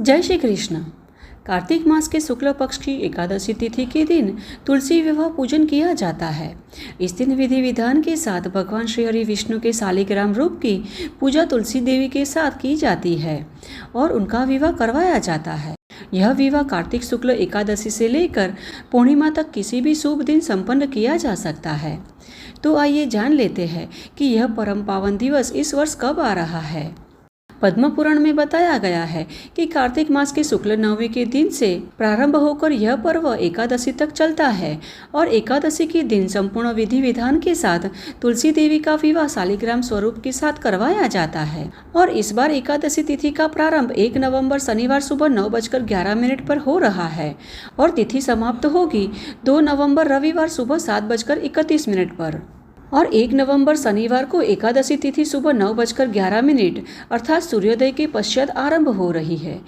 जय श्री कृष्ण। कार्तिक मास के शुक्ल पक्ष की एकादशी तिथि के दिन तुलसी विवाह पूजन किया जाता है। इस दिन विधि विधान के साथ भगवान श्री हरि विष्णु के शालिग्राम रूप की पूजा तुलसी देवी के साथ की जाती है और उनका विवाह करवाया जाता है। यह विवाह कार्तिक शुक्ल एकादशी से लेकर पूर्णिमा तक किसी भी शुभ दिन संपन्न किया जा सकता है। तो आइए जान लेते हैं कि यह परम पावन दिवस इस वर्ष कब आ रहा है। पद्म पुराण में बताया गया है कि कार्तिक मास के शुक्ल नवमी के दिन से प्रारंभ होकर यह पर्व एकादशी तक चलता है और एकादशी के दिन संपूर्ण विधि विधान के साथ तुलसी देवी का विवाह शालिग्राम स्वरूप के साथ करवाया जाता है। और इस बार एकादशी तिथि का प्रारंभ 1 नवंबर शनिवार सुबह 9:11 पर हो रहा है और तिथि समाप्त होगी 2 नवंबर रविवार सुबह 7:31 पर। और 1 नवंबर शनिवार को एकादशी तिथि सुबह 9:11 अर्थात सूर्योदय के पश्चात आरंभ हो रही है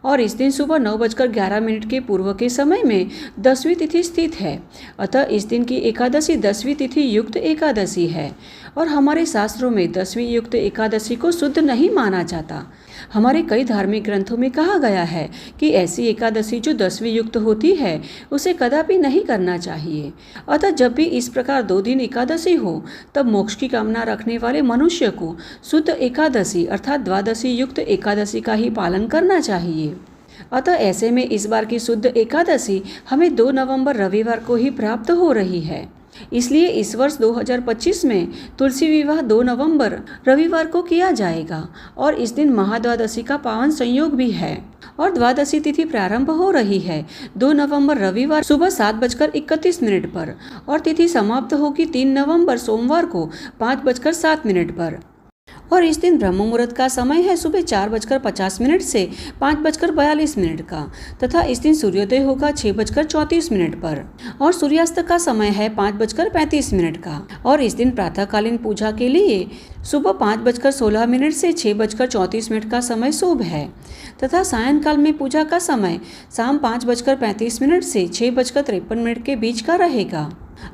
और इस दिन सुबह 9:11 के पूर्व के समय में 10वीं तिथि स्थित है। अतः इस दिन की एकादशी 10वीं तिथि युक्त एकादशी है और हमारे शास्त्रों में 10वीं युक्त एकादशी को शुद्ध नहीं माना जाता। हमारे कई धार्मिक ग्रंथों में कहा गया है कि ऐसी एकादशी जो 10वीं युक्त होती है उसे कदापि नहीं करना चाहिए। अतः जब भी इस प्रकार 2 दिन एकादशी हो तब मोक्ष की कामना रखने वाले मनुष्य को शुद्ध एकादशी अर्थात द्वादशी युक्त एकादशी का ही पालन करना चाहिए। अतः ऐसे में इस बार की शुद्ध एकादशी हमें 2 नवंबर रविवार को ही प्राप्त हो रही है। इसलिए इस वर्ष 2025 में तुलसी विवाह 2 नवंबर रविवार को किया जाएगा और इस दिन महाद्वादशी का पावन संयोग भी है और द्वादशी तिथि प्रारंभ हो रही है 2 नवंबर रविवार सुबह 7:31 पर और तिथि समाप्त होगी 3 नवंबर सोमवार को 5:07 पर। और इस दिन ब्रह्म मुहूर्त का समय है सुबह 4:50 से 5:42 का तथा इस दिन सूर्योदय होगा 6:34 पर और सूर्यास्त का समय है 5:35 का। और इस दिन प्रातःकालीन पूजा के लिए सुबह 5:16 से 6:34 का समय शुभ है तथा सायंकाल में पूजा का समय शाम 5:35 से 6:53 के बीच का रहेगा।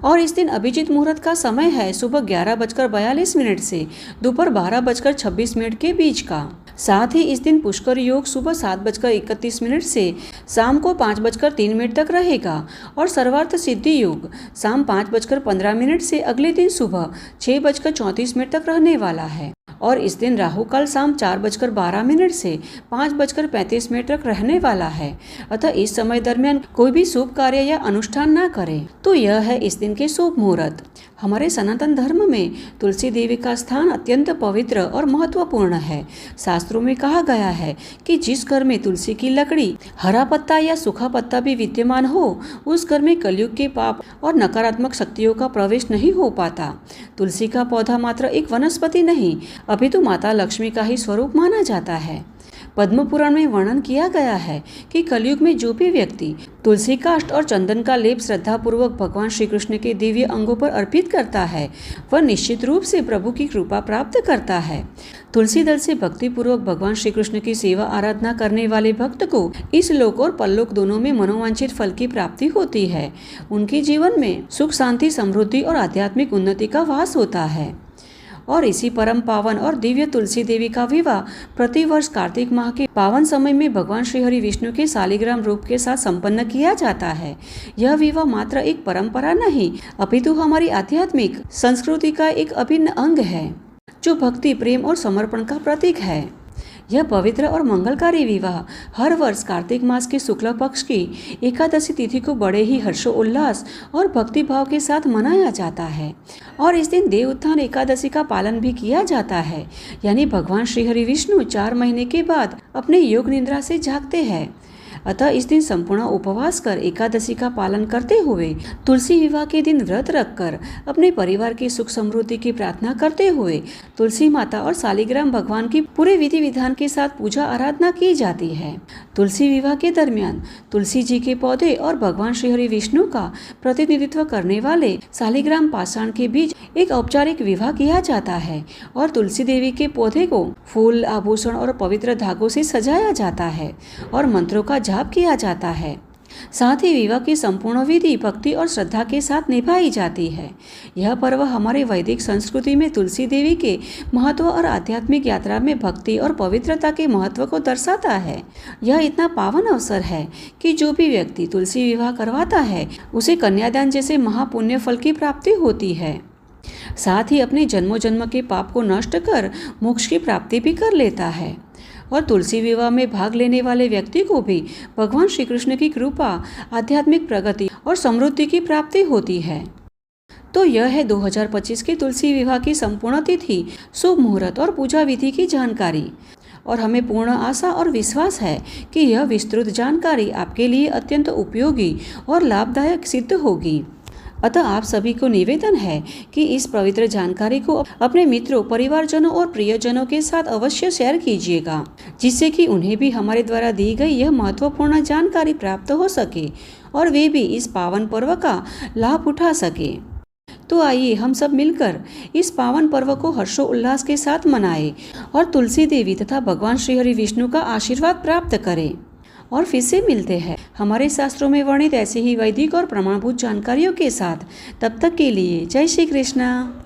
और इस दिन अभिजीत मुहूर्त का समय है सुबह 11:42 से दोपहर 12:26 के बीच का। साथ ही इस दिन पुष्कर योग सुबह 7:31 से शाम को 5:03 तक रहेगा और सर्वार्थ सिद्धि योग शाम 5:15 से अगले दिन सुबह 6:34 तक रहने वाला है। और इस दिन राहु काल शाम 4:12 से 5:35 तक रहने वाला है। अतः इस समय दरमियान कोई भी शुभ कार्य या अनुष्ठान ना करें। तो यह है इस दिन के शुभ मुहूर्त। हमारे सनातन धर्म में तुलसी देवी का स्थान अत्यंत पवित्र और महत्वपूर्ण है। शास्त्रों में कहा गया है कि जिस घर में तुलसी की लकड़ी, हरा पत्ता या सूखा पत्ता भी विद्यमान हो उस घर में कलयुग के पाप और नकारात्मक शक्तियों का प्रवेश नहीं हो पाता। तुलसी का पौधा मात्र एक वनस्पति नहीं अपितु माता लक्ष्मी का ही स्वरूप माना जाता है। पद्म पुराण में वर्णन किया गया है कि कलयुग में जो भी व्यक्ति तुलसी काष्ठ और चंदन का लेप श्रद्धापूर्वक भगवान श्री कृष्ण के दिव्य अंगों पर अर्पित करता है वह निश्चित रूप से प्रभु की कृपा प्राप्त करता है। तुलसी दल से भक्ति पूर्वक भगवान श्री कृष्ण की सेवा आराधना करने वाले भक्त को इस लोक और परलोक दोनों में मनोवांछित फल की प्राप्ति होती है। उनके जीवन में सुख, शांति, समृद्धि और आध्यात्मिक उन्नति का वास होता है। और इसी परम पावन और दिव्य तुलसी देवी का विवाह प्रतिवर्ष कार्तिक माह के पावन समय में भगवान श्री हरि विष्णु के शालिग्राम रूप के साथ संपन्न किया जाता है। यह विवाह मात्र एक परंपरा नहीं अपितु हमारी आध्यात्मिक संस्कृति का एक अभिन्न अंग है जो भक्ति, प्रेम और समर्पण का प्रतीक है। यह पवित्र और मंगलकारी विवाह हर वर्ष कार्तिक मास के शुक्ल पक्ष की एकादशी तिथि को बड़े ही हर्षोल्लास और भक्ति भाव के साथ मनाया जाता है। और इस दिन देव उत्थान एकादशी का पालन भी किया जाता है, यानी भगवान श्री हरि विष्णु 4 महीने के बाद अपने योग निद्रा से जागते हैं। अतः इस दिन संपूर्ण उपवास कर एकादशी का पालन करते हुए तुलसी विवाह के दिन व्रत रखकर अपने परिवार की सुख समृद्धि की प्रार्थना करते हुए तुलसी माता और शालिग्राम भगवान की पूरे विधि विधान के साथ पूजा आराधना की जाती है। तुलसी विवाह के दरमियान तुलसी जी के पौधे और भगवान श्री हरि विष्णु का प्रतिनिधित्व करने वाले शालिग्राम पाषाण के बीच एक औपचारिक विवाह किया जाता है और तुलसी देवी के पौधे को फूल, आभूषण और पवित्र धागों से सजाया जाता है और मंत्रों का जाप किया जाता है। साथ ही विवाह की संपूर्ण विधि भक्ति और श्रद्धा के साथ निभाई जाती है। यह पर्व हमारे वैदिक संस्कृति में तुलसी देवी के महत्व और आध्यात्मिक यात्रा में भक्ति और पवित्रता के महत्व को दर्शाता है। यह इतना पावन अवसर है कि जो भी व्यक्ति तुलसी विवाह करवाता है उसे कन्यादान जैसे महापुण्य फल की प्राप्ति होती है। साथ ही अपने जन्मों जन्म के पाप को नष्ट कर मोक्ष की प्राप्ति भी कर लेता है। और तुलसी विवाह में भाग लेने वाले व्यक्ति को भी भगवान श्री कृष्ण की कृपा, आध्यात्मिक प्रगति और समृद्धि की प्राप्ति होती है। तो यह है 2025 के तुलसी विवाह की संपूर्ण तिथि, शुभ मुहूर्त और पूजा विधि की जानकारी। और हमें पूर्ण आशा और विश्वास है कि यह विस्तृत जानकारी आपके लिए अत्यंत उपयोगी और लाभदायक सिद्ध होगी। अतः आप सभी को निवेदन है कि इस पवित्र जानकारी को अपने मित्रों, परिवारजनों और प्रियजनों के साथ अवश्य शेयर कीजिएगा, जिससे कि उन्हें भी हमारे द्वारा दी गई यह महत्वपूर्ण जानकारी प्राप्त हो सके और वे भी इस पावन पर्व का लाभ उठा सके। तो आइए हम सब मिलकर इस पावन पर्व को हर्षोल्लास के साथ मनाएं और तुलसी देवी तथा भगवान श्री हरि विष्णु का आशीर्वाद प्राप्त करें। और फिर से मिलते हैं हमारे शास्त्रों में वर्णित ऐसे ही वैदिक और प्रमाणभूत जानकारियों के साथ। तब तक के लिए जय श्री कृष्णा।